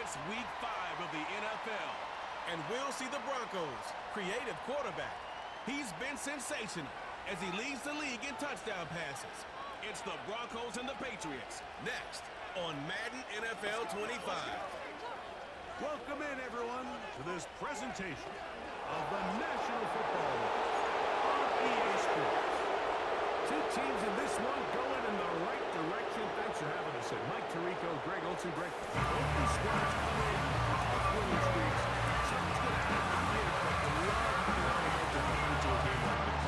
It's week 5 of the NFL. And we'll see the Broncos' creative quarterback. He's been sensational as he leads the league in touchdown passes. It's the Broncos and the Patriots. Next on Madden NFL 25. Welcome in, everyone, to this presentation of the National Football League on EA Sports. Two teams in this one going in the right direction. Thanks for having us in. Mike Tirico, Greg Olsen. Greg, both these squads come in off winning streaks. Something's going to happen later, but the love having that momentum coming into a game like this.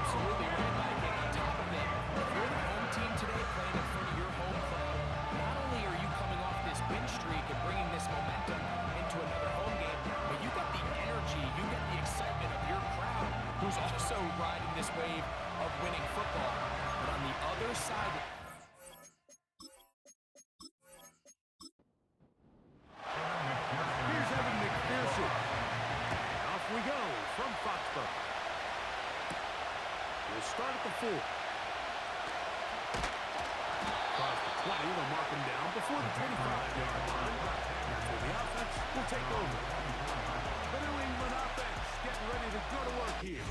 Absolutely right, Mike. And on top of it, if you're the home team today playing in front of your home crowd, not only are you coming off this win streak and bringing this momentum into another home game, but you got the energy, you got the excitement of your crowd who's also riding this wave of winning football. But on the other side... Here's Evan McPherson. Off we go from Foxborough. We'll start at the 4. Across the 20, they'll mark him down before the 25-yard line. That's where the offense will take over. The New England offense getting ready to go to work here.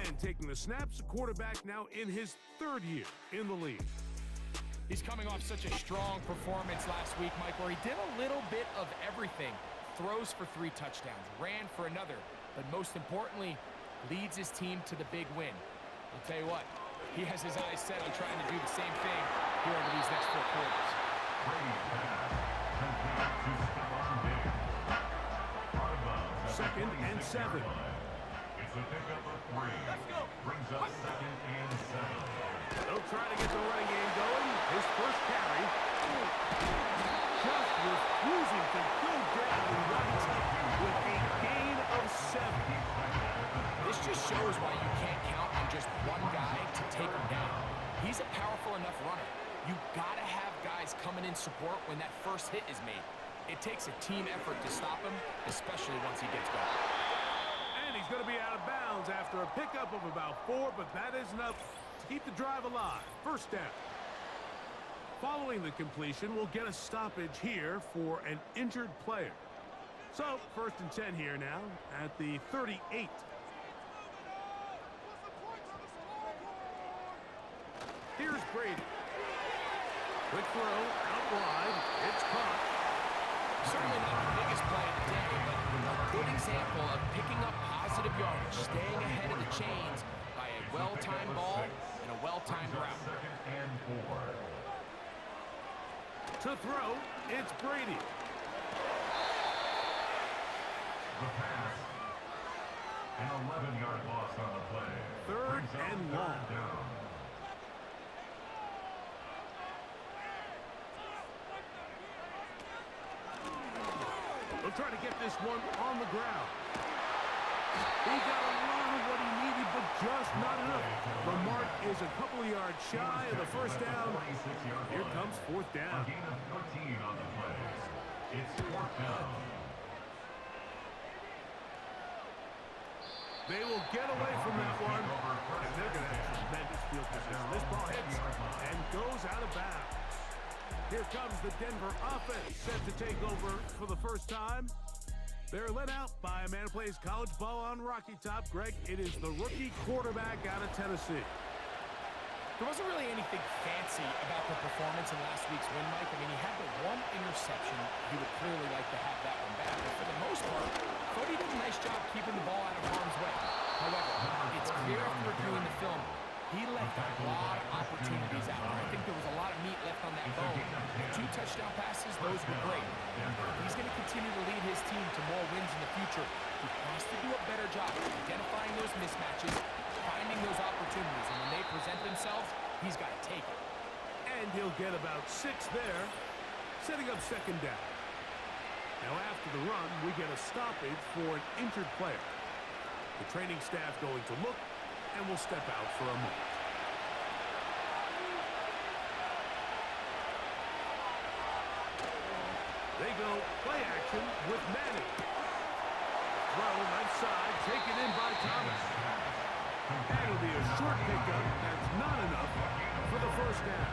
And taking the snaps, the quarterback now in his 3rd year in the league. He's coming off such a strong performance last week, Mike, where he did a little bit of everything. Throws for 3 touchdowns, ran for another, but most importantly, leads his team to the big win. I'll tell you what, he has his eyes set on trying to do the same thing here over these next 4 quarters. Second and 7. It's a pickup of 3. Let's go. Brings up 2nd and 7. They'll try to get the running game going. His first carry. Just refusing to go down right with a gain of 7. This just shows why you can't count on just one guy to take him down. He's a powerful enough runner. You gotta have guys coming in support when that first hit is made. It takes a team effort to stop him, especially once he gets going. And he's going to be out of bounds after a pickup of about 4, but that is enough to keep the drive alive. First down. Following the completion, we'll get a stoppage here for an injured player. So, 1st and 10 here now at the 38. Here's Brady. Quick throw, out wide. It's caught. Certainly not the biggest play of the day, but a good example of picking up positive yardage, staying ahead of the chains by a well-timed ball and a well-timed route. 2nd and 4. To throw, it's Brady. The pass. An 11-yard loss on the play. 3rd and long. Down. They'll try to get this one on the ground. He got a lot of what he needed, but just not enough. The mark is a couple of yards shy of the first down. Here comes 4th down. A gain of 14 on the play. It's 4th down. They will get away from that one, and they're going to have tremendous field position. This ball hits and goes out of bounds. Here comes the Denver offense, set to take over for the first time. They're led out by a man who plays college ball on Rocky Top. Greg, it is the rookie quarterback out of Tennessee. There wasn't really anything fancy about the performance in last week's win, Mike. I mean, he had the 1 interception. He would clearly like to have that one back. But for the most part, Cody did a nice job keeping the ball out of harm's way. However, it's clear after reviewing the film, he left a lot of opportunities out there. I think there was a lot of meat left on that bone. The 2 touchdown passes, those were great. If he's going to continue to lead his team to more wins in the future, he has to do a better job identifying those mismatches, finding those opportunities, and when they present themselves, he's got to take it. And he'll get about 6 there, setting up 2nd down. Now after the run, we get a stoppage for an injured player. The training staff going to look, and we'll step out for a moment. They go play action with Manning. Throw left side, taken in by Thomas. That'll be a short pickup. That's not enough for the first down.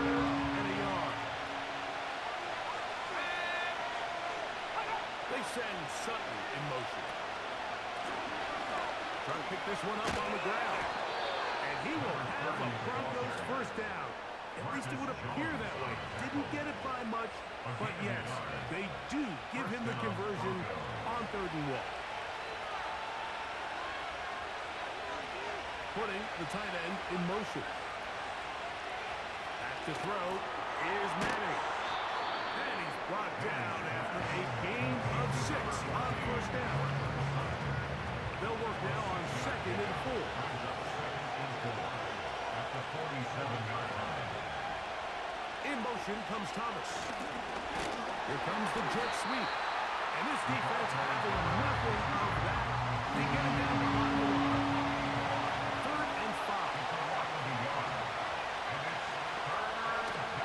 3rd and a yard. They send Sutton in motion. Trying to pick this one up on the ground. And he will have a Broncos first down. At least it would appear that way. Didn't get it by much, but yes, they do give him the conversion on 3rd and 1. Putting the tight end in motion. Back to throw is Manning. And he's brought down after a gain of 6 on first down. They'll work now on 2nd and 4. At the 47-yard line. In motion comes Thomas. Here comes the jet sweep. And this defense having nothing of that. They get him down behind the line. 3rd and 5.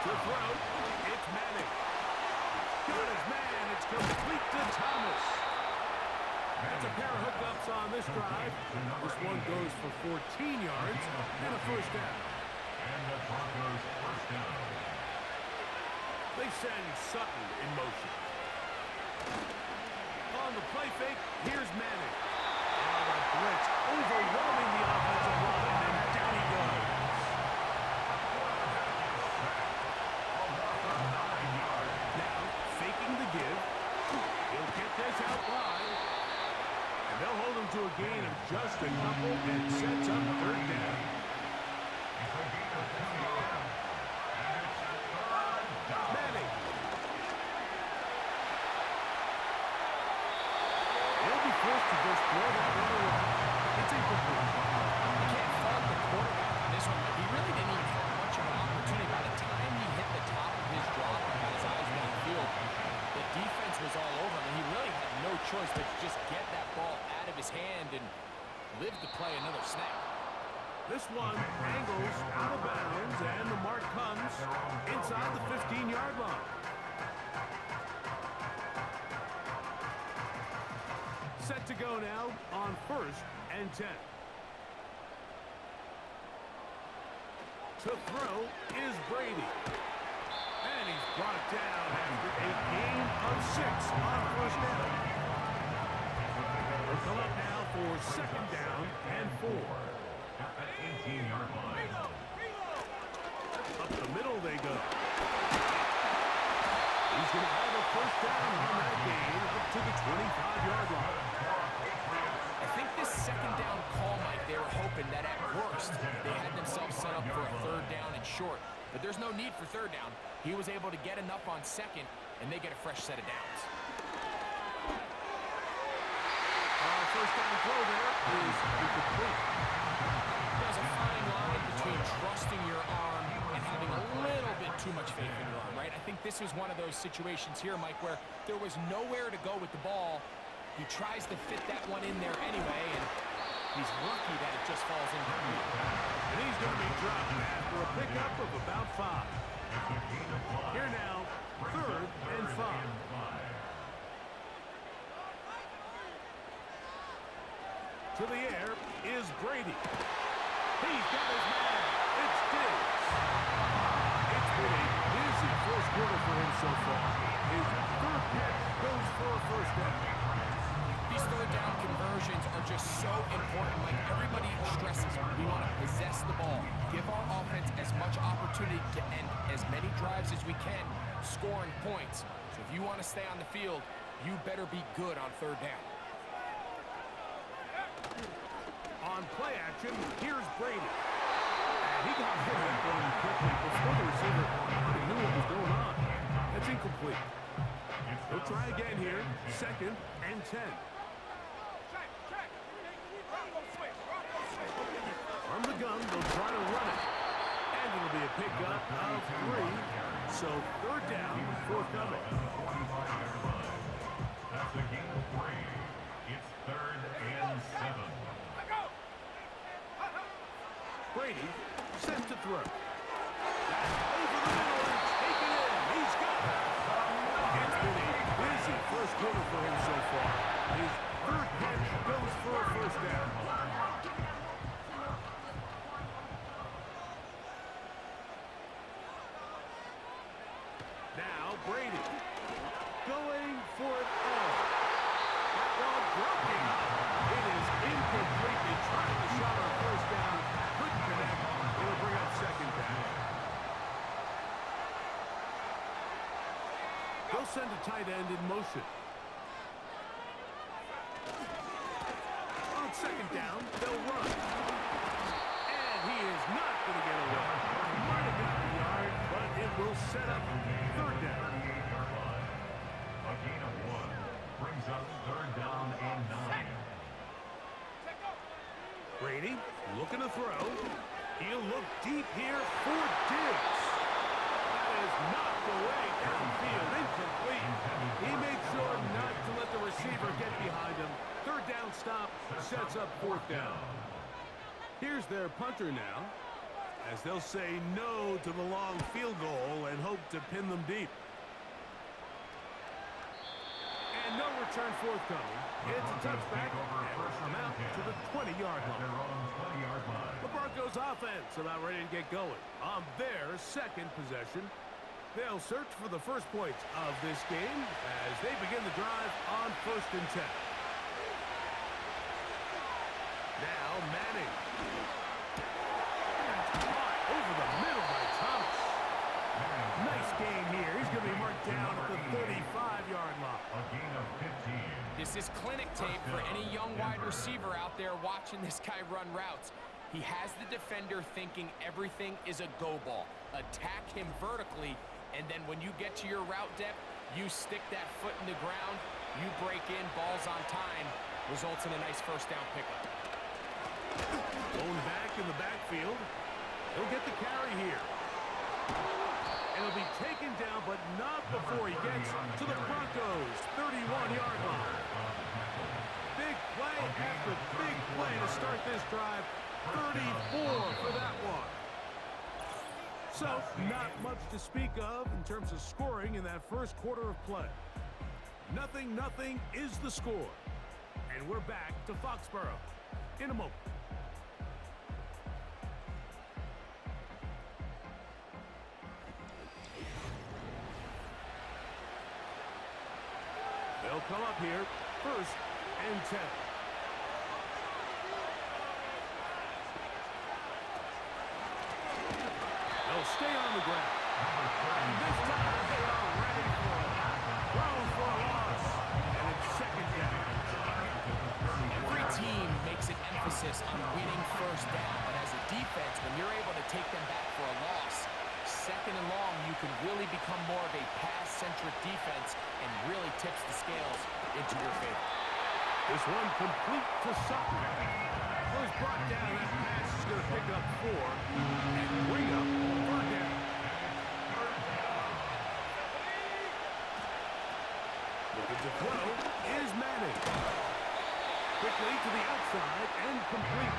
To throw, it's Manning. Got his man. It's complete to Thomas. That's a pair of hookups on this drive. This one goes for 14 yards and a first down. And the Broncos first down. They send Sutton in motion. On the play fake, here's Manning. And a blitz overwhelming the offensive line, and down he goes. Now, faking the give. He'll get this out wide. And they'll hold him to a gain of just a couple and sets up 3rd down. Manning. They'll be forced to just throw that one away. It's incomplete. You can't fault the quarterback on this one, but he really didn't even have much of an opportunity. By the time he hit the top of his drop and got his eyes downfield, the defense was all over him, and he really had no choice but to just get that ball out of his hand and live to play another snap. This one angles out of bounds, and the mark comes inside the 15-yard line. Set to go now on 1st and 10. To throw is Brady. And he's brought down after a gain of 6 on first down. They'll come up now for 2nd down and 4. At the 18-yard line. Up the middle they go. He's going to have a first down on that gain up to the 25-yard line. I think this 2nd down call, Mike, they were hoping that at worst they had themselves set up for a 3rd down and short. But there's no need for 3rd down. He was able to get enough on 2nd, and they get a fresh set of downs. First down throw there is incomplete. There's a fine line between trusting your arm and having a little bit too much faith in your arm, right? I think this was one of those situations here, Mike, where there was nowhere to go with the ball. He tries to fit that one in there anyway, and he's lucky that it just falls in. And he's going to be dropped after a pickup of about 5. Here now, 3rd and 5. To the air is Brady. He's got his man. It's Diggs. It's been a busy first quarter for him so far. His 3rd catch goes for a first down. These 3rd down conversions are just so important. Like everybody stresses, we want to possess the ball, give our offense as much opportunity to end as many drives as we can, scoring points. So if you want to stay on the field, you better be good on 3rd down. On play action, here's Brady. And he got hit that one quickly before the receiver knew what was going on. That's incomplete. They'll try again here, 2nd and 10. From the gun, they'll try to run it. And it'll be a pickup of 3. So 3rd down, forthcoming. That's a gain of 3. It's 3rd and 7. Brady set to throw. That's over the middle and taken in. He's got it. It's been a busy first quarter for him so far. His 3rd catch goes for a first down. Now Brady going for it all. They'll send a tight end in motion. On second down, they'll run. And he is not going to get away. Might have got the yard, but it will set up third down. A gain of 1 brings up third down and 9. Brady looking to throw. He'll look deep here for Diggs. That is knocked away downfield, incomplete. He made sure not to let the receiver get behind him. Third down stop sets up fourth down. Here's their punter now, as they'll say no to the long field goal and hope to pin them deep. And no return forthcoming. It's a touchback, and we'll come out to the 20-yard line. The Broncos offense about ready to get going on their second possession. They'll search for the first points of this game as they begin the drive on 1st and 10. Now Manning. Caught over the middle by Thomas. Nice game here. He's going to be marked down at the 35-yard line. A gain of 15. This is clinic tape for any young wide receiver out there watching this guy run routes. He has the defender thinking everything is a go ball. Attack him vertically, and then when you get to your route depth, you stick that foot in the ground, you break in, balls on time, results in a nice first down pickup. Going back in the backfield. He'll get the carry here. And he'll be taken down, but not before he gets to the Broncos' 31-yard line. Big play after big play to start this drive. 34 for that one. So, not much to speak of in terms of scoring in that first quarter of play. 0-0 is the score. And we're back to Foxborough in a moment. They'll come up here, 1st and 10. They'll stay on the ground. And this time they are ready for it. Thrown for a loss. And it's 2nd down. Every team makes an emphasis on winning first down, but as a defense, when you're able to take them back for a loss, 2nd and long, you can really become more of a pass-centric defense and really tips the scales into your favor. This one complete to Sutton. Was brought down. That pass is going to pick up 4 and bring up 3rd down. Looking to throw is Manning. Quickly to the outside and complete.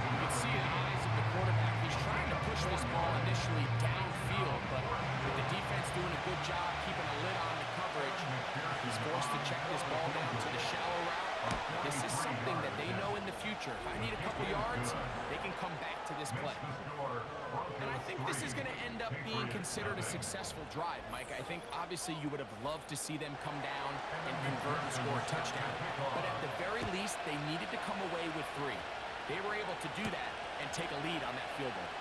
You can see in the eyes of the quarterback, he's trying to push this ball initially downfield, but with the defense doing a good job keeping a lid on the coverage, he's forced to check this ball down to the shallow route. This is something that they know in the future. If I need a couple yards, they can come back to this play. And I think this is going to end up being considered a successful drive, Mike. I think obviously you would have loved to see them come down and convert and score a touchdown. But at the very least, they needed to come away with 3. They were able to do that and take a lead on that field goal.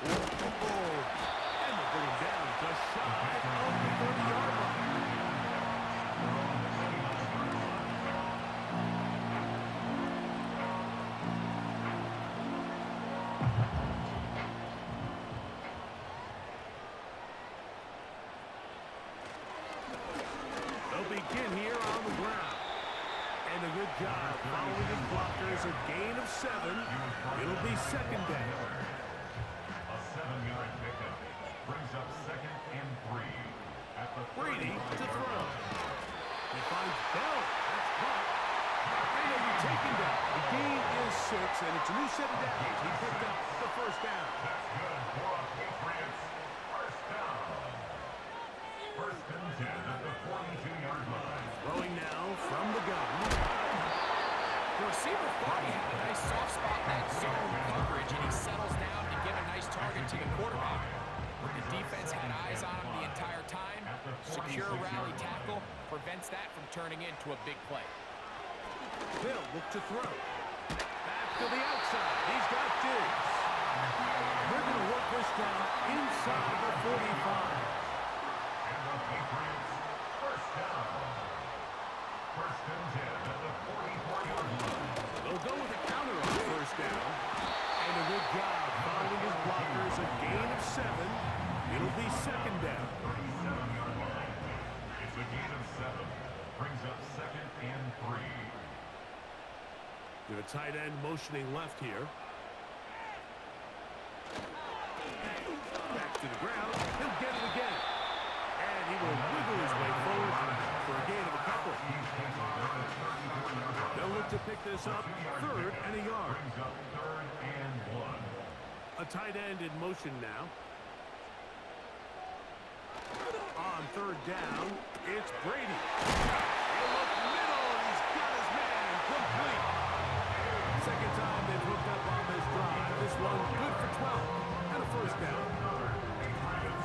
And they'll bring him down just shy of the 30-yard line. They'll begin here on the ground. And a good job following his blockers. A gain of 7. It'll be 2nd down. A 7-yard pickup brings up 2nd and 3. At the Brady to throw. He finds Bell. That's caught. And he'll be taken down. The gain is 6, and it's a new set of downs. He picked up the first down. That's good for a Patriots first down. 1st and 10 at the 42-yard line. Throwing now from the gun. The receiver thought he had a nice soft spot in that zone coverage, and he settles down to give a nice target to the quarterback. But the defense had eyes on him the entire time. Secure rally tackle prevents that from turning into a big play. Bill look to throw. Back to the outside. He's got Diggs. They're going to work this down inside the 45. be second down. 37-yard line. It's a gain of 7. Brings up second and 3. The tight end motioning left here. Back to the ground. He'll get it again. And he will wiggle his way forward for a gain of a couple. They'll look to pick this up. 3rd and a yard. Brings up 3rd and 1. A tight end in motion now. On 3rd down, it's Brady. He'll look middle, and he's got his man complete. Second time they've hooked up on this drive. This one good for 12 and a first down.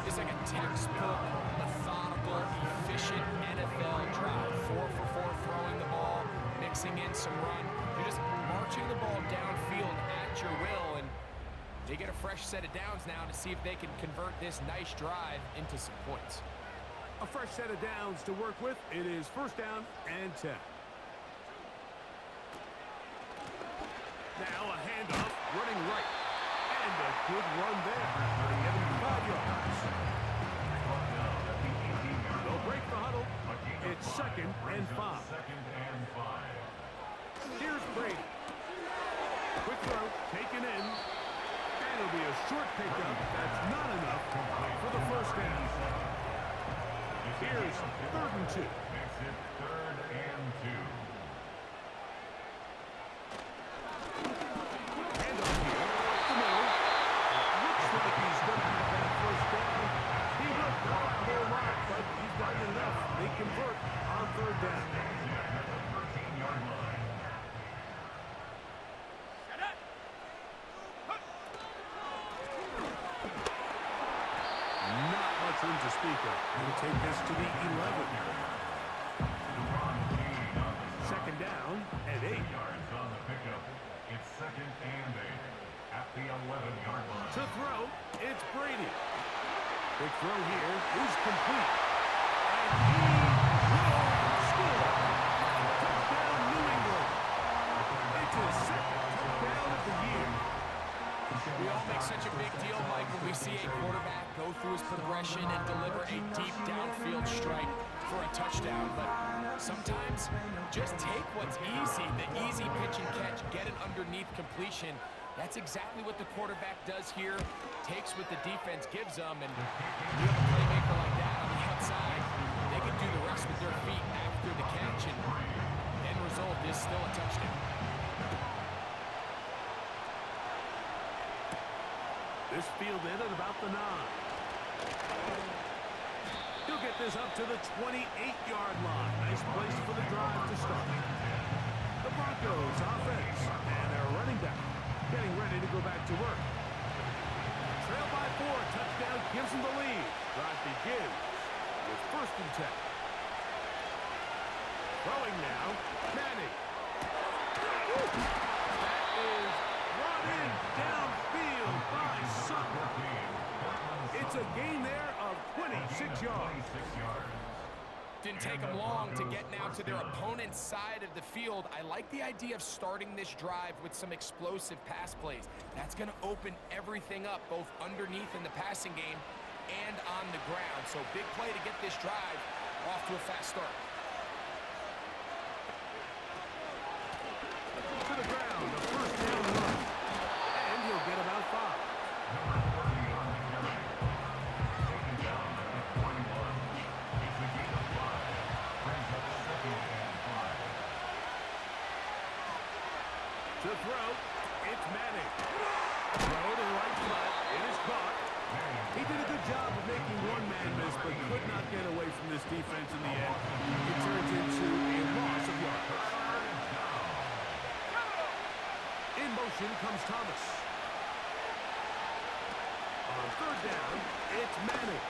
It's like a textbook, methodical, efficient NFL drive. 4 for 4 throwing the ball, mixing in some run. You're just marching the ball downfield at your will, and they get a fresh set of downs now to see if they can convert this nice drive into some points. A fresh set of downs to work with. It is first down and 10. Now a handoff, running right. And a good run there. Give him 5 yards. They'll break the huddle. It's second and 5. Here's Brady. Quick throw, taken in. And it'll be a short pickup. That's not enough for the first down. Here's 3rd and 2. Makes it 3rd and 2. And up here, up the middle. Looks like he's going to have that first down. He will not a whole lot, but he's done enough. They convert on 3rd down. At the 13-yard line. Not much room to speak of. He'll take this to the 11. Second down and 8. Yards on the pickup. It's second and 8 at the 11-yard line. To throw, it's Brady. Big throw here is complete. And he will score. Touchdown, New England. It's his second touchdown of the year. We all make such a big deal, Mike, when we see a quarterback go through his progression and deliver a deep downfield strike for a touchdown. But sometimes just take what's easy, the easy pitch and catch, get an underneath completion. That's exactly what the quarterback does here. Takes what the defense gives them, and you have a playmaker like that on the outside. They can do the rest with their feet after the catch, and end result is still a touchdown. This field in at about the 9. He'll get this up to the 28-yard line. Nice place for the drive to start. The Broncos offense and their running back getting ready to go back to work. Trail by 4. Touchdown gives them the lead. Drive begins with 1st and 10. Throwing now, Manning. That is brought in downfield by Sutton. It's a gain there of 26 yards. Didn't take them long to get now to their opponent's side of the field. I like the idea of starting this drive with some explosive pass plays. That's going to open everything up, both underneath in the passing game and on the ground. So big play to get this drive off to a fast start. To the ground, a first down run. And he'll get about 5. To throw, it's Manning. Throw to the right flat. It is caught. He did a good job of making one man miss, but could not get away from this defense in the end. It turns into a loss of yards. In motion comes Thomas. On 3rd down, it's Manning.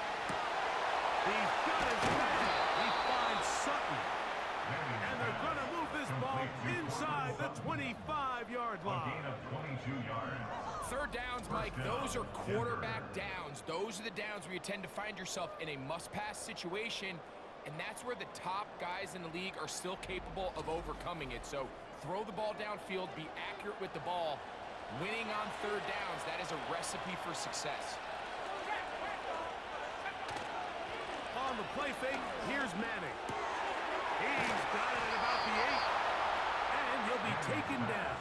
He's got his man. He finds Sutton. And they're going to move this ball inside the 25-yard line. Gain of 22 yards. 3rd downs, Mike, those are quarterback downs. Those are the downs where you tend to find yourself in a must-pass situation, and that's where the top guys in the league are still capable of overcoming it. So throw the ball downfield, be accurate with the ball. Winning on 3rd downs, that is a recipe for success. on the play fake. Here's Manning. He's got it at about the 8. And he'll be taken down.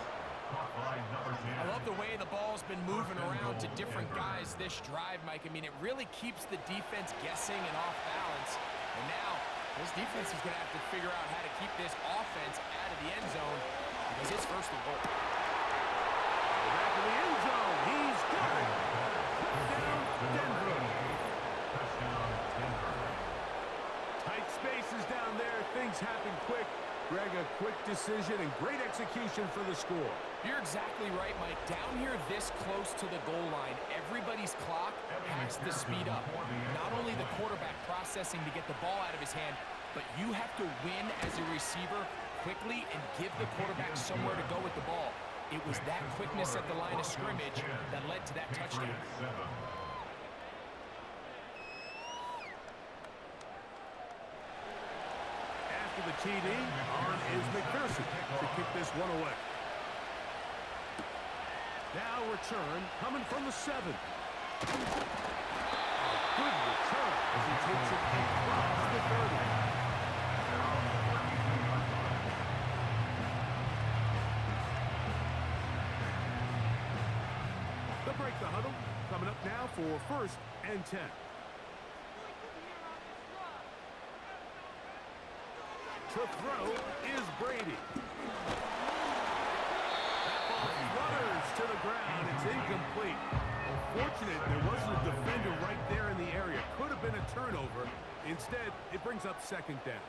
I love the way the ball's been moving around to different guys this drive, Mike. I mean, it really keeps the defense guessing and off balance. And now, this defense is going to have to figure out how to keep this offense out of the end zone because it's first and goal. Back in the end zone. He's got it. Touchdown, Denver. Tight spaces down there. Things happen quick. Greg, a quick decision and great execution for the score. You're exactly right, Mike. Down here this close to the goal line, everybody's clock has to speed up. Not only the quarterback processing to get the ball out of his hand, but you have to win as a receiver quickly and give the quarterback somewhere to go with the ball. It was that quickness at the line of scrimmage that led to that touchdown. After the TD, on is McPherson to kick this one away. Now return coming from the 7. A good return as he takes it across the 30. They'll break the huddle. Coming up now for 1st and 10. To throw is Brady. That ball flutters to the ground. It's incomplete. Unfortunate there wasn't a defender right there in the area. Could have been a turnover. Instead, it brings up 2nd down.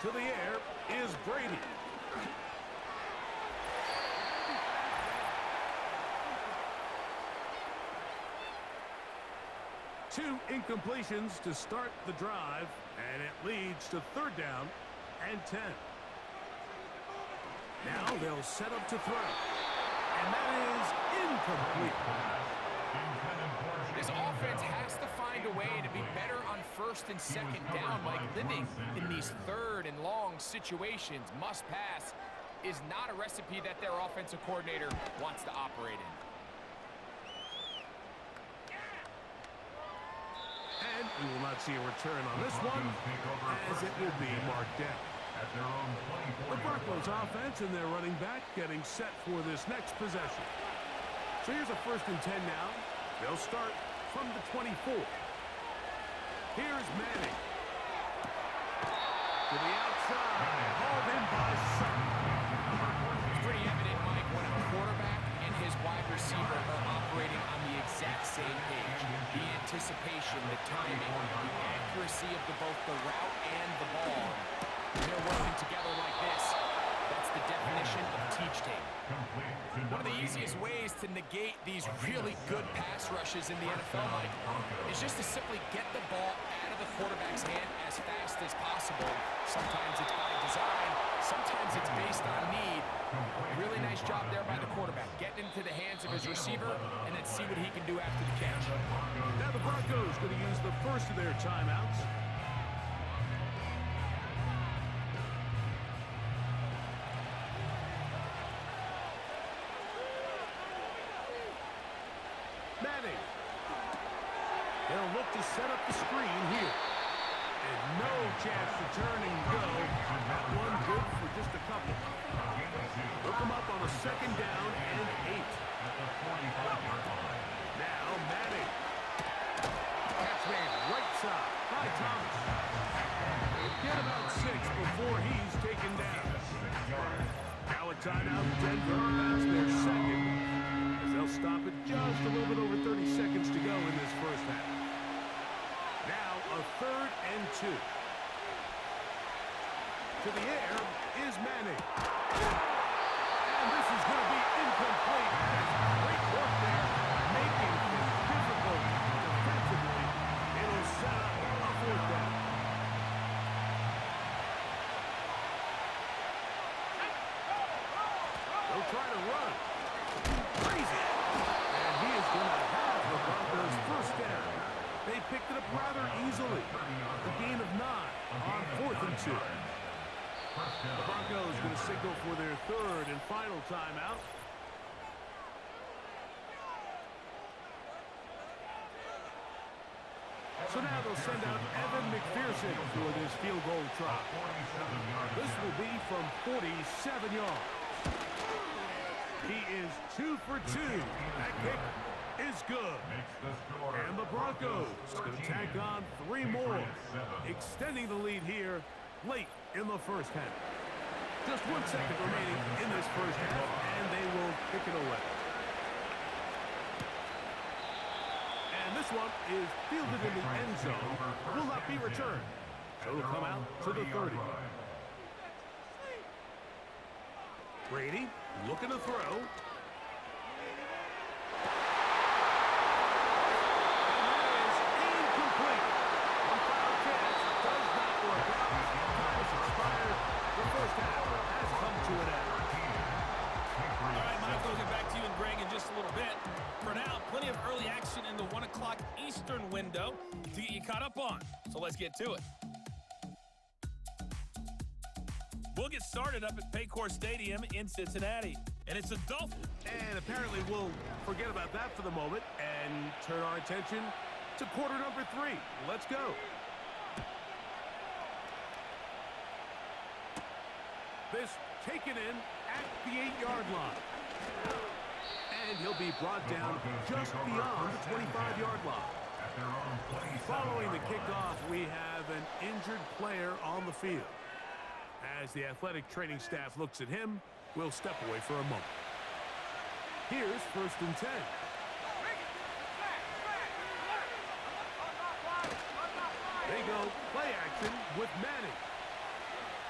To the air is Brady. Two incompletions to start the drive, and it leads to 3rd down and 10. Now they'll set up to throw, and that is incomplete. This offense has to find a way to be better on 1st and 2nd down. Like living in these 3rd and long situations, must pass, is not a recipe that their offensive coordinator wants to operate in. And we will not see a return on this one, as it will be marked down. The Broncos offense and their running back getting set for this next possession. So here's a 1st and 10 now. They'll start from the 24. Here's Manning. To the outside, hauled in by Sutton. It's pretty evident, Mike, when a quarterback and his wide receiver are operating on the exact same page. The anticipation, the timing, the accuracy of both the route and the ball. They're working together like this. That's the definition of teach tape. One of the easiest ways to negate these really good pass rushes in the NFL, Mike, is just to simply get the ball out of the quarterback's hand as fast as possible. Sometimes it's by design, sometimes it's based on need. Really nice job there by the quarterback, getting into the hands of his receiver and then see what he can do after the catch. Now the Broncos going to use the first of their timeouts. Manning. They'll look to set up the screen here. And no chance to turn and go. That one good for just a couple. They'll come up on a 2nd down and 8. Now Manning. Catch made right side by Thomas. They'll get about 6 before he's taken down. Now a timeout, Denver. That's their 2nd. As they'll stop it just a little bit over 30 seconds to go in this 1st half. Now a 3rd and 2. To the air is Manning. And this is going to be incomplete. Great work there, making things difficult defensively. It'll set up a 4th down. They'll try to run. Crazy. And he is going to have the Broncos 1st down. They picked it up rather easily. A gain of 9 on 4th and 2. The Broncos going to signal for their 3rd and final timeout. So now they'll send out Evan McPherson for this field goal try. This will be from 47 yards. He is 2 for 2. That kick is good. And the Broncos going to tack on 3 more, extending the lead here late in the first half. Just 1 second remaining in this first half, and they will kick it away. And this one is fielded in the end zone. Will not be returned. So it'll come out to the 30. Brady looking to throw. In the 1 o'clock Eastern window to get you caught up on. So let's get to it. We'll get started up at Paycor Stadium in Cincinnati. And it's the Dolphins. And apparently we'll forget about that for the moment and turn our attention to quarter number 3. Let's go. This taken in at the 8-yard line. And he'll be brought down just beyond the 25-yard line. Following the kickoff, we have an injured player on the field. As the athletic training staff looks at him, we'll step away for a moment. Here's 1st and 10. They go play action with Manning.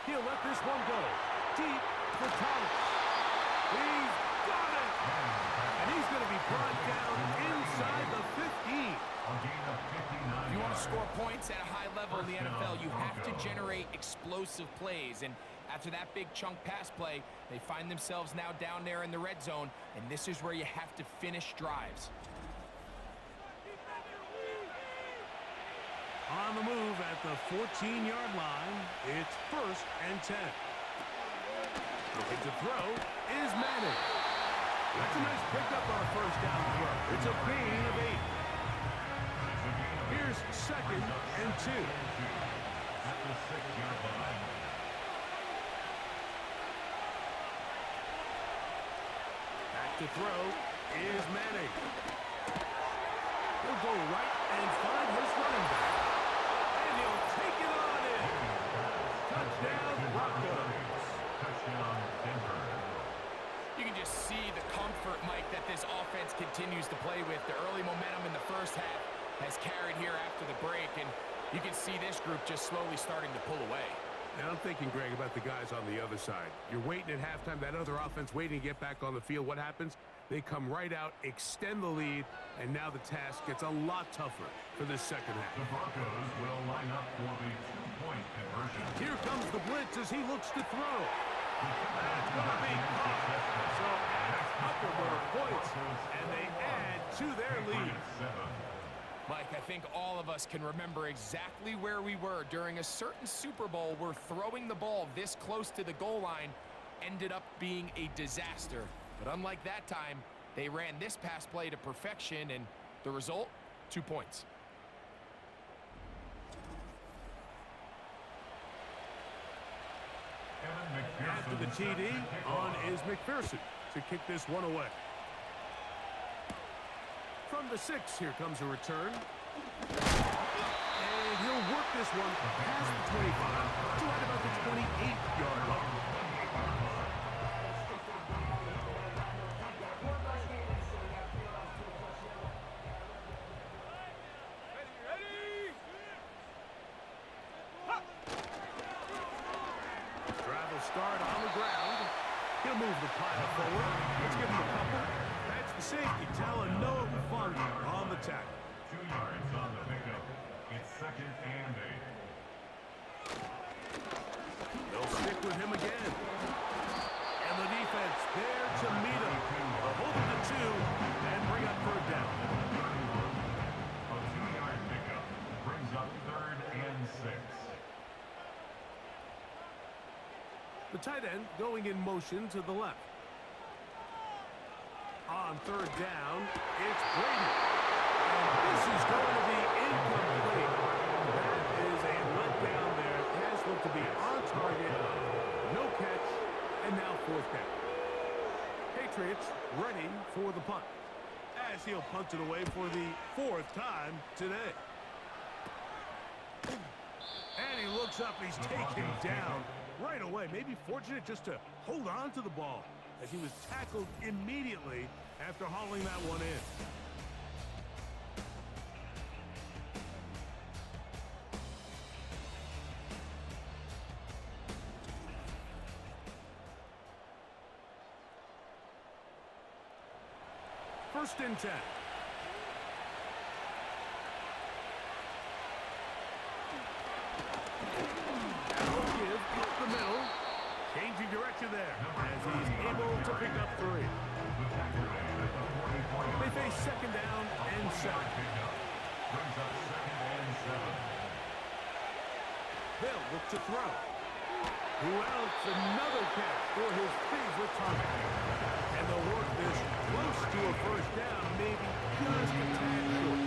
He'll let this one go. Deep for Thomas. He's got it! And he's going to be brought down inside the 15. If you want to score points at a high level in the NFL, you have to generate explosive plays. And after that big chunk pass play, they find themselves now down there in the red zone, and this is where you have to finish drives. On the move at the 14-yard line, it's 1st and 10. Looking to throw is Manning. That's a nice pickup on a 1st down throw. It's a gain of 8. Here's 2nd and 2. At the 6-yard line. Back to throw is Manning. He'll go right and find his running back. And he'll take it on in. Touchdown, Broncos. Touchdown, Denver. You can just see the comfort, Mike, that this offense continues to play with. The early momentum in the first half has carried here after the break, and you can see this group just slowly starting to pull away. Now I'm thinking, Greg, about the guys on the other side. You're waiting at halftime, that other offense waiting to get back on the field. What happens? They come right out, extend the lead, and now the task gets a lot tougher for this second half. The Broncos will line up for the 2-point conversion. Here comes the blitz as he looks to throw. That's going to be caught. So add a couple more points, and they add to their lead. Mike, I think all of us can remember exactly where we were during a certain Super Bowl where throwing the ball this close to the goal line ended up being a disaster. But unlike that time, they ran this pass play to perfection, and the result, 2 points. After the TD, on is McPherson to kick this one away. From the 6, here comes a return. And he'll work this one past the 25 to right about the 28-yard line. Travel start on the ground. He'll move the pile forward. Let's give him a couple. That's the safety, Talanoa Hufanga on the tackle. 2 yards on the pickup. It's 2nd and 8. They'll stick with him again. And the defense there to meet him. They'll hold him to 2 and bring up 3rd down. A 2-yard pickup brings up 3rd and 6. The tight end going in motion to the left. On 3rd down, it's Brady. And this is going to be incomplete. ready for the punt. As he'll punt it away for the 4th time today. And he looks up, he's taken down right away. Maybe fortunate just to hold on to the ball as he was tackled immediately after hauling that one in. First and 10. Give up the middle. Changing direction there as he's able to pick up 3. They face second down and 7. They'll look to throw. Who else? Another catch for his favorite target. And they'll work this close to a first down, maybe just a tad short.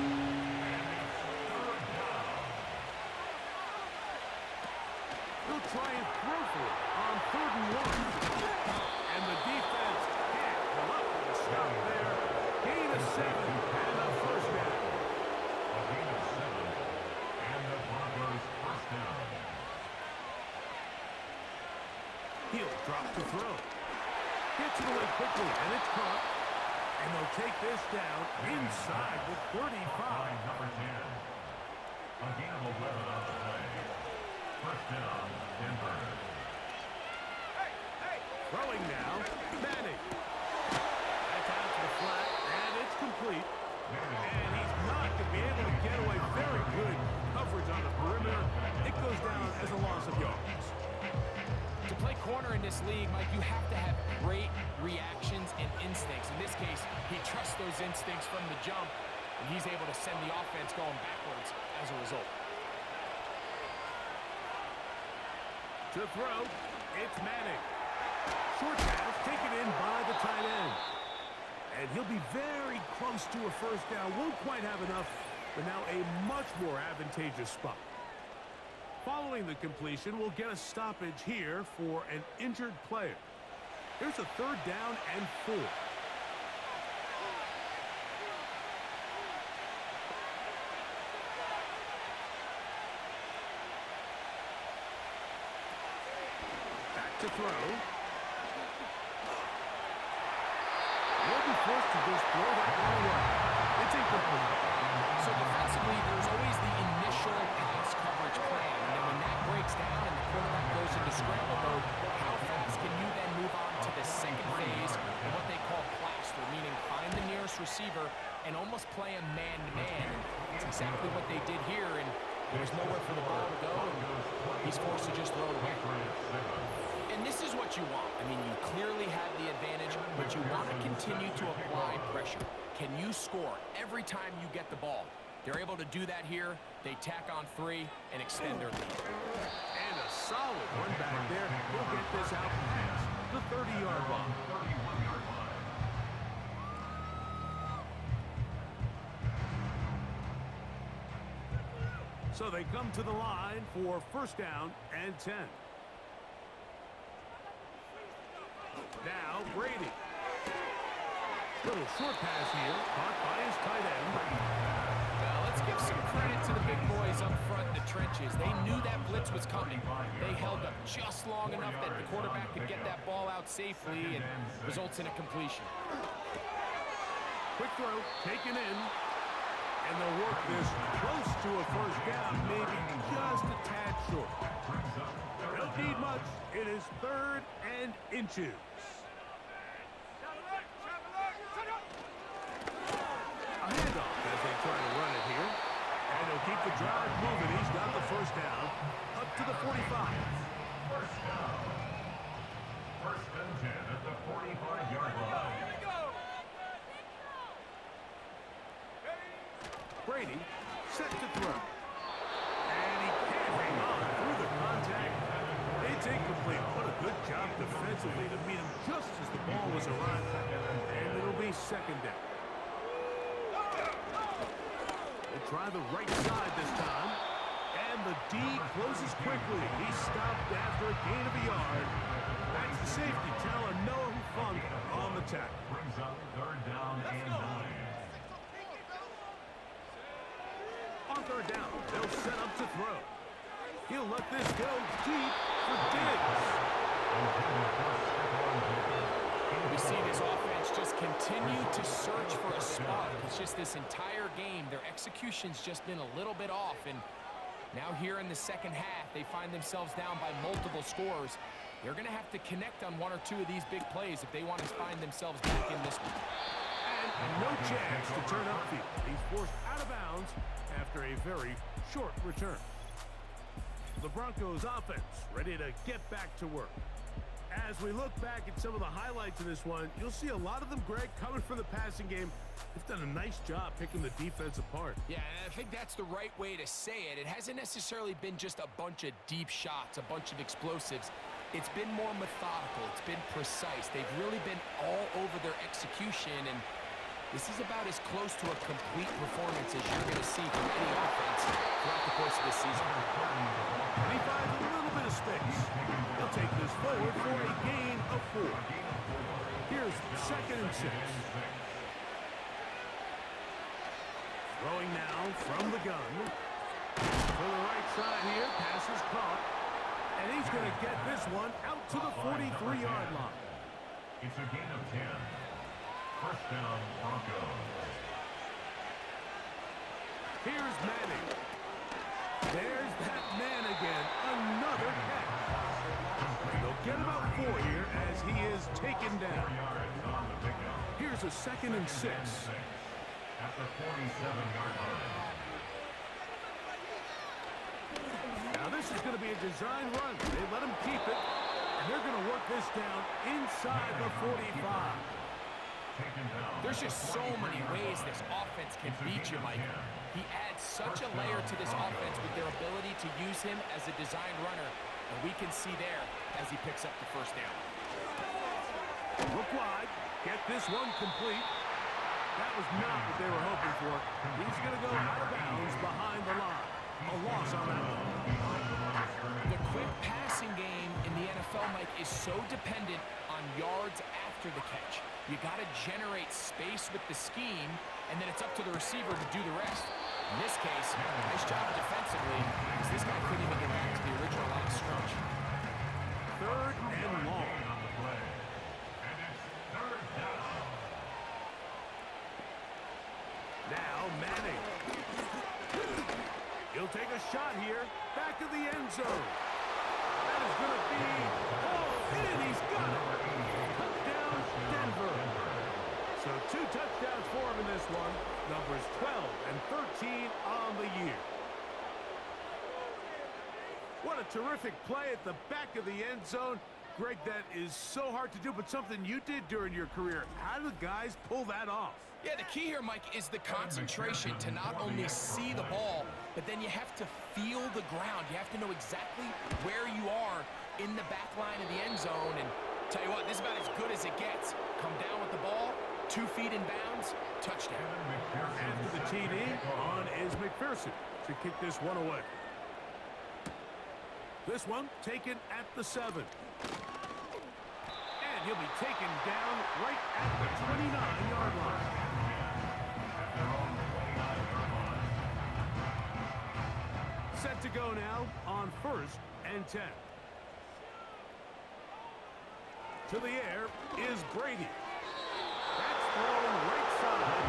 He'll try and throw for it on 3rd and 1. And the defense can't come up with a stop there. Gain of 7 and a first down. A gain of 7 and the Broncos first down. He'll drop to throw. Gets it away quickly, and it's caught. And they'll take this down inside the 35. Number 10. A gain of 11 on the play. First down, Denver. Throwing now, Manning. That's out to the flat, and it's complete. And he's not going to be able to get away. Very good coverage on the perimeter. It goes down as a loss of yards. To play corner in this league, Mike, you have to have great reactions and instincts. In this case, he trusts those instincts from the jump, and he's able to send the offense going backwards as a result. To throw, it's Manning. Short pass taken in by the tight end. And he'll be very close to a first down. Won't quite have enough, but now a much more advantageous spot. Following the completion, we'll get a stoppage here for an injured player. Here's a 3rd down and 4. Back to throw. He'll be forced to just throw that one away. It's incomplete. So defensively, there's always the initial pass coverage plan. And then when that breaks down and the quarterback goes into scramble mode, how fast can you then move on to the second phase and what they call plaster, meaning find the nearest receiver and almost play a man-to-man. It's exactly what they did here, and there's nowhere for the ball to go, and he's forced to just throw it away. And this is what you want. I mean, you clearly have the advantage, but you want to continue to apply pressure. Can you score every time you get the ball? They're able to do that here. They tack on 3 and extend their lead. And a solid one back there. He'll get this out past the 30-yard line. So they come to the line for first down and 10. Now Brady. Little short pass here, caught by his tight end. Well, let's give some credit to the big boys up front in the trenches. They knew that blitz was coming. They held up just long enough that the quarterback could get that ball out safely and results in a completion. Quick throw, taken in. And they'll work this close to a first down, maybe just a tad short. Don't need much. It is 3rd and inches. A handoff as they try to run it here. And he'll keep the drive moving. He's got the first down up to the 45. First down. First and 10 at the 45-yard line. Brady set to throw. And he can't hang on through the contact. It's incomplete. What a good job defensively to meet him just as the ball was arriving. And it'll be second down. They try the right side this time. And And the D closes quickly. He stopped after a gain of a yard. That's the safety, Taylor Noah Hufanga on the tackle. Brings up third down and 9. On third down, they'll set up to throw. He'll let this go deep for Diggs. We see this offense just continue to search for a spark. It's just this entire game, their execution's just been a little bit off. And now here in the second half, they find themselves down by multiple scores. They're going to have to connect on one or two of these big plays if they want to find themselves back in this one. And no chance to turn upfield. He's forced out of bounds after a very short return. The Broncos offense ready to get back to work. As we look back at some of the highlights of this one, you'll see a lot of them, Greg, coming from the passing game. They've done a nice job picking the defense apart. Yeah, and I think that's the right way to say it. It hasn't necessarily been just a bunch of deep shots, a bunch of explosives. It's been more methodical. It's been precise. They've really been all over their execution, and this is about as close to a complete performance as you're going to see from any offense throughout the course of this season. And he finds a little bit of space. He'll take this forward for a gain of 4. Here's 2nd and 6. Throwing now from the gun. To the right side here, pass is caught. And he's going to get this one out to the 43-yard line. It's a gain of 10. First down, Broncos. Here's Manning. There's that man again. Another catch. And they'll get about 4 here as he is taken down. 4 yards on the pickup. Here's a 2nd and 6. At the 47-yard line. Now this is going to be a design run. They let him keep it, and they're going to work this down inside the 45. There's just so many ways this offense can beat you, Mike. He adds such a layer to this offense with their ability to use him as a design runner, and we can see there as he picks up the first down. Look wide. Get this one complete. That was not what they were hoping for. He's going to go out of bounds behind the line. A loss on that one. The quick passing game in the NFL, Mike, is so dependent on yards after the catch. You got to generate space with the scheme, and then it's up to the receiver to do the rest. In this case, nice job defensively, because this guy couldn't even get back to the original line of scrimmage. 3rd and long. Now Manning. He'll take a shot here. Back of the end zone. That is going to be hauled in. He's got it. Touchdown, Denver. So 2 touchdowns for him in this one. Numbers 12 and 13 on the year. What a terrific play at the back of the end zone. Greg, that is so hard to do, but something you did during your career. How do the guys pull that off? Yeah, the key here, Mike, is the concentration to not only see the ball, but then you have to feel the ground. You have to know exactly where you are in the back line of the end zone. And tell you what, this is about as good as it gets. Come down with the ball, 2 feet in bounds, touchdown. After the TD, on is McPherson to kick this one away. This one taken at the 7. And he'll be taken down right at the 29-yard line. Set to go now on 1st and 10. To the air is Brady. That's thrown right side.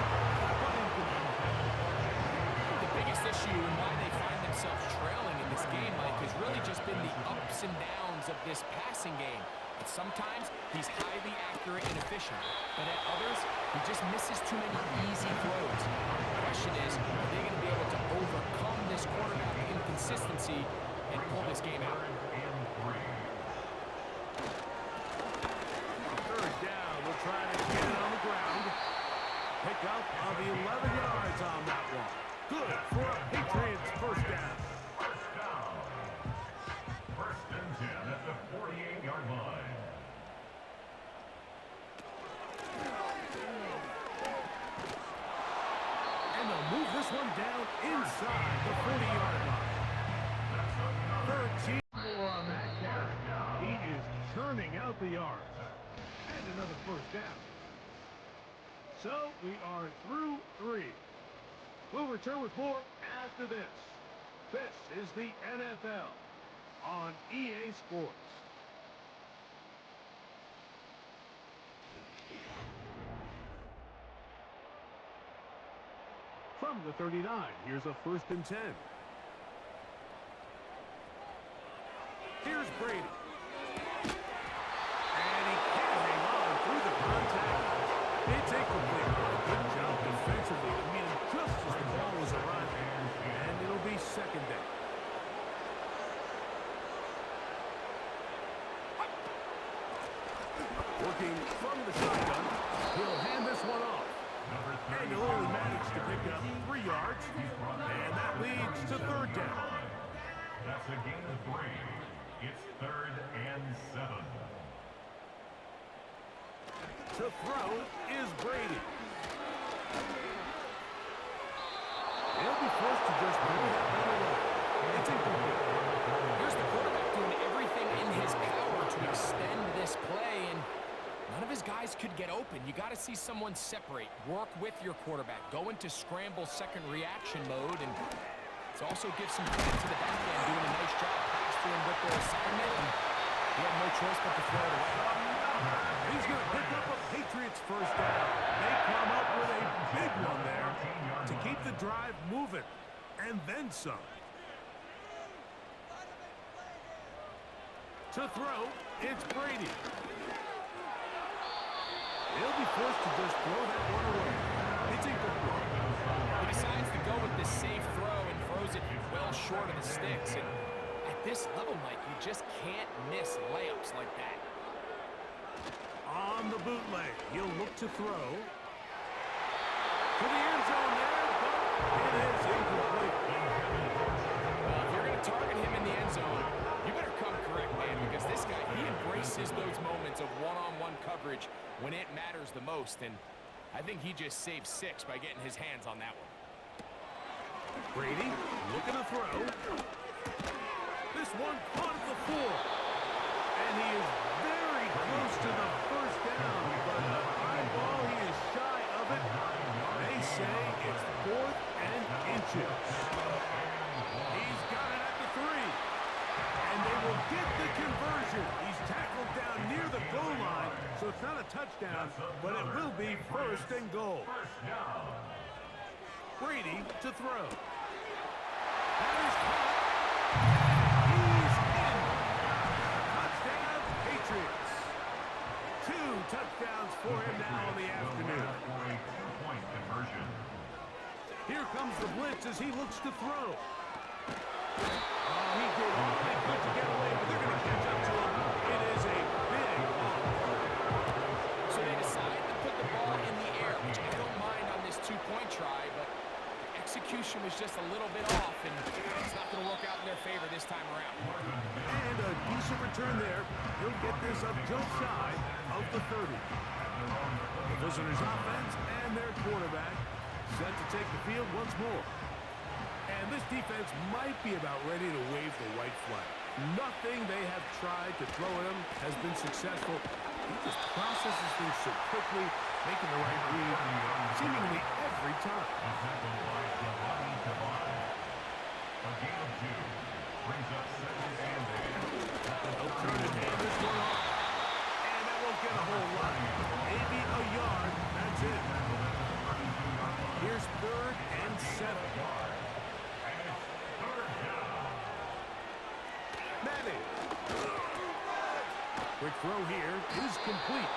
The biggest issue and why they find themselves trailing in this game, Mike, has really just been the ups and downs of this passing game. And sometimes he's highly accurate and efficient, but at others, he just misses too many easy throws. The question is, are they going to be able to overcome this quarterback inconsistency and pull this game out? 3rd down, we'll try to get it on the ground. Pick up of 11 yards on that one. Good for a Patriots first down. First down. 1st and 10 at the 48-yard line. And they'll move this one down inside the 40-yard line. the yards. And another first down. So we are through 3. We'll return with more after this. This is the NFL on EA Sports. From the 39, here's a 1st and 10. Here's Brady. And he can't hang on through the contact. It's incomplete. What a good job defensively to meet him just as the ball was arriving. And it'll be 2nd down. Working from the shotgun, he'll hand this one off. And he'll only manage to pick up 3 yards. And that leads to 3rd down. That's a gain of 3. It's 3rd and 7. To throw is Brady. He'll be forced to just throw that one away. It's incomplete. Here's the quarterback doing everything in his power to extend this play, and none of his guys could get open. You got to see someone separate, work with your quarterback, go into scramble second reaction mode, and it also gives some credit to the back end doing a nice job plastering with their assignment, and he had no choice but to throw it away. He's going to pick up a Patriots first down. They come up with a big one there to keep the drive moving, and then some. To throw, it's Brady. He'll be forced to just throw that one away. It's incomplete. He decides to go with this safe throw and throws it well short of the sticks. And at this level, Mike, you just can't miss layups like that. On the bootleg, he'll look to throw. To the end zone there, but it is incomplete. Well, if you're going to target him in the end zone, you better come correct, man, because this guy, he embraces those moments of one-on-one coverage when it matters the most, and I think he just saved 6 by getting his hands on that one. Brady looking to throw. This one caught at the 4. And he is very close to the first down, but the high ball, he is shy of it. They say it's 4th and inches. He's got it at the 3. And they will get the conversion. He's tackled down near the goal line, so it's not a touchdown, but it will be 1st and goal. Brady to throw. That is caught. He's in. Touchdown, Patriots. 2 touchdowns for him now in the afternoon. Here comes the blitz as he looks to throw. He did all they could to get away, but they're going to catch up to him. It is a big ball. So they decide to put the ball in the air, which I don't mind on this 2-point try, but the execution was just a little bit off, and it's not going to work out in their favor this time around. And a decent return there. He'll get this up just shy of the 30. The visitors' offense and their quarterback set to take the field once more. And this defense might be about ready to wave the white flag. Nothing they have tried to throw at him has been successful. He just processes things so quickly, making the right read seemingly every time. A gain of 2 brings up 2nd and 8. They'll turn and hand this one off. And that won't get a whole lot. Maybe a yard. That's it. Here's 3rd and 7. Madden. Quick throw here is complete.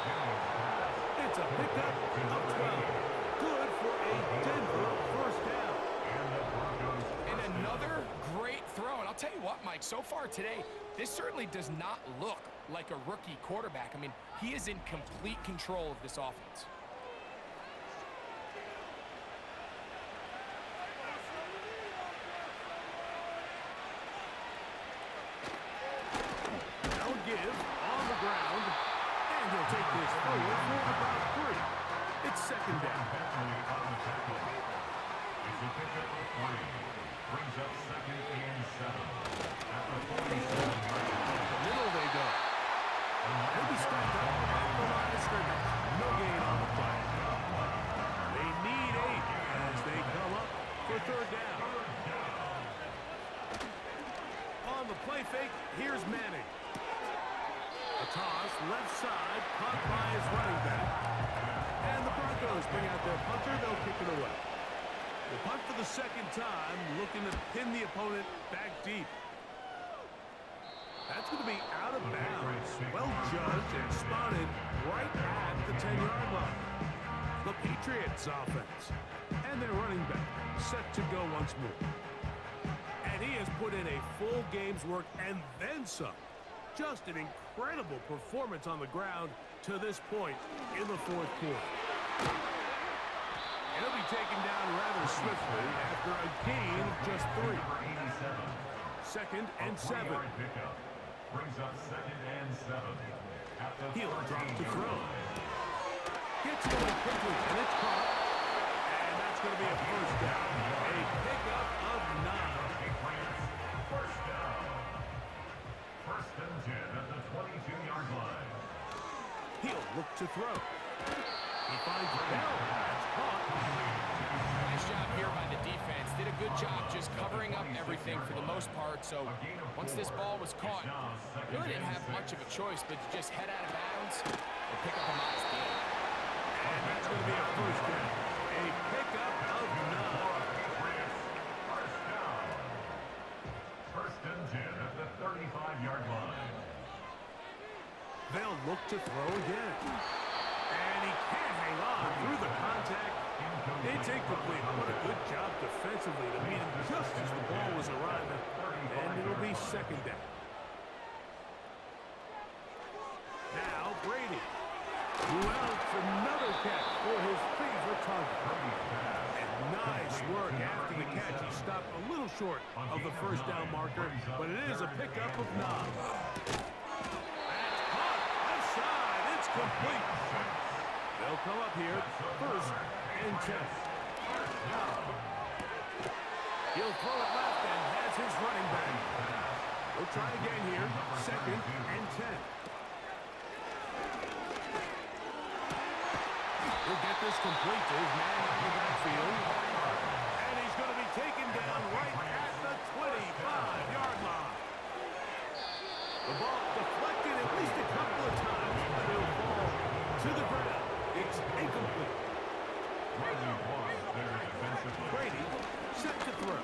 It's a pickup of 12. Good for a Denver first down. And another great throw. And I'll tell you what, Mike, so far today, this certainly does not look like a rookie quarterback. I mean, he is in complete control of this offense. Give on the ground, and he'll take this forward for about 3. It's 2nd down. It's a pickup of 3. Brings up 2nd and 7. At the 47-yard line. The middle they go. He'll be stopped on the play fake. Here's Manning. A toss, left side, caught by his running back. And the Broncos bring out their punter. They'll kick it away. The punt for the second time, looking to pin the opponent back deep. That's going to be out of bounds. Well judged and spotted right at the 10-yard line. The Patriots offense. And their running back set to go once more. And he has put in a full game's work and then some. Just an incredible performance on the ground to this point in the fourth quarter. And he'll be taken down rather swiftly after a gain of just 3. 2nd and 7. Brings up 2nd and 7. He'll drop to throw. Gets going quickly, and it's caught. And that's going to be a first down. A pickup of 9. First down. 1st and 10 at the 22-yard line. He'll look to throw. He finds Bell. That's caught. Nice job here by the defense. Did a good job just covering up everything for the most part. So once this ball was caught, really didn't have much of a choice but to just head out of bounds and pick up a modest gain. And that's going to be a first down. A pickup of 9. First down. 1st and 10 at the 35-yard line. They'll look to throw again. And he can't hang on through the contact. It's incomplete. What a good job defensively to meet him just as the ball was arriving. And it'll be 2nd down. Now Brady. Who else? Another catch for his favorite target. And nice work after the catch. He stopped a little short of the first down marker, but it is a pickup of 9. That's caught. Left side. It's complete. They'll come up here. 1st and 10. He'll throw it left and has his running back. We'll try again here. 2nd and 10. He'll get this complete to his man up the backfield. And he's going to be taken down right at the 25-yard line. The ball deflected at least a couple of times, but it'll fall to the ground. It's incomplete. Brady set to throw. On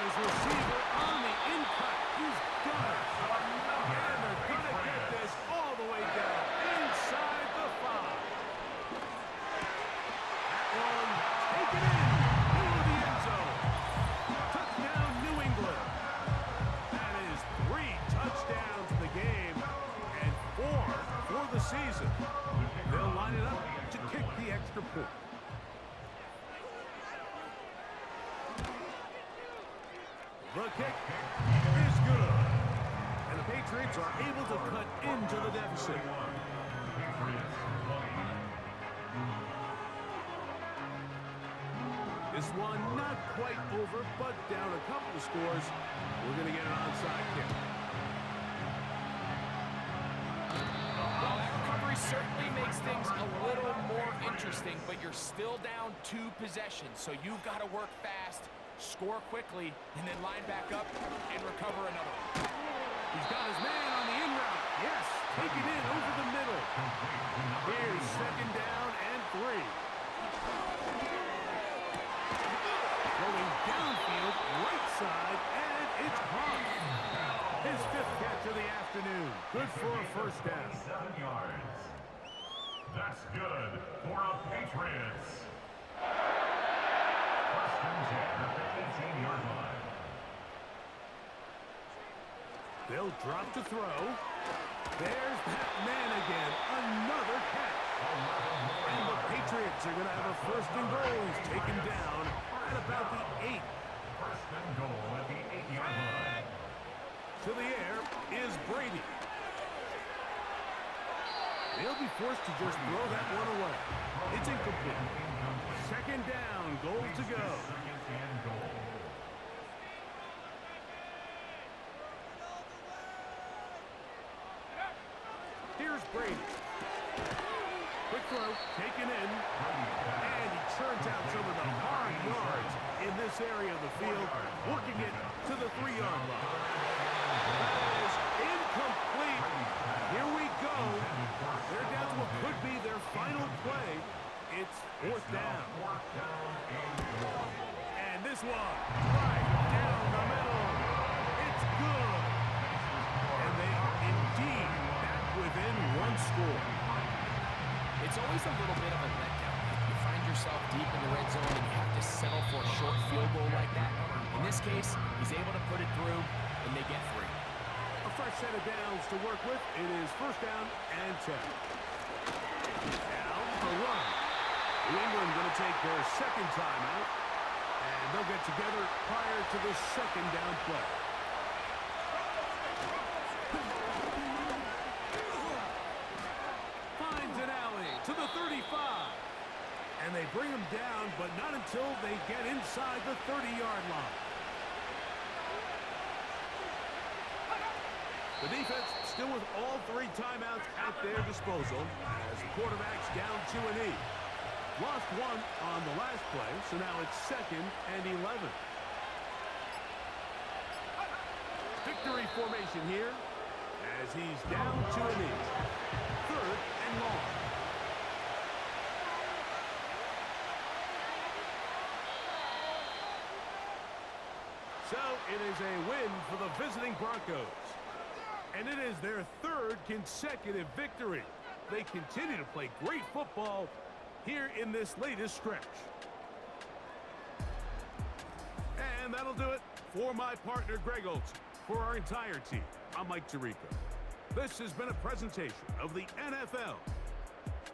his receiver on the in-cut. He's got it. And they're going to get this all the way down inside the 5. That one taken in through the end zone. Touchdown, New England. That is 3 touchdowns in the game and 4 for the season. They'll line it up to kick the extra point. The kick is good. And the Patriots are able to cut into the deficit. This one not quite over, but down a couple of scores. We're going to get an onside kick. Well, that recovery certainly makes things a little more interesting, but you're still down 2 possessions, so you've got to work fast, score quickly, and then line back up and recover another one. He's got his man on the in route. Yes, take it in over the middle. Here's 2nd down and 3. Going downfield, right side, and it's caught. His 5th catch of the afternoon. Good for a first down. 7 yards. That's good for a Patriots. 1st and 10 at the 18-yard line. They'll drop to throw. There's that man again. Another catch. And the Patriots are going to have a 1st and goal. He's taken down at about the 8. 1st and goal at the 8-yard line. To the air is Brady. They'll be forced to just throw that one away. It's incomplete. 2nd down, goal to go. 2nd and goal. Here's Brady. Quick throw, taken in. And he churns out some of the hard yards in this area of the field, working it to the 3-yard line. That is incomplete. Here we go. They're down to what could be their final play. It's 4th down. And this one, right down the middle. It's good. And they are indeed back within 1 score. It's always a little bit of a letdown. You find yourself deep in the red zone and you have to settle for a short field goal like that. In this case, he's able to put it through, and they get 3. A fresh set of downs to work with. It is 1st down and 10. Down the run. New England going to take their 2nd timeout, and they'll get together prior to the 2nd down play. Finds an alley to the 35. And they bring him down, but not until they get inside the 30-yard line. The defense still with all 3 timeouts at their disposal as the quarterback's down 2-E. Lost 1 on the last play, so now it's 2nd and 11. Victory formation here as he's down 2-E. 3rd and long. So it is a win for the visiting Broncos. And it is their 3rd consecutive victory. They continue to play great football here in this latest stretch. And that'll do it for my partner, Greg Olson. For our entire team, I'm Mike Tirico. This has been a presentation of the NFL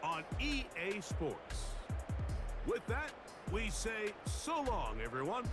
on EA Sports. With that, we say so long, everyone.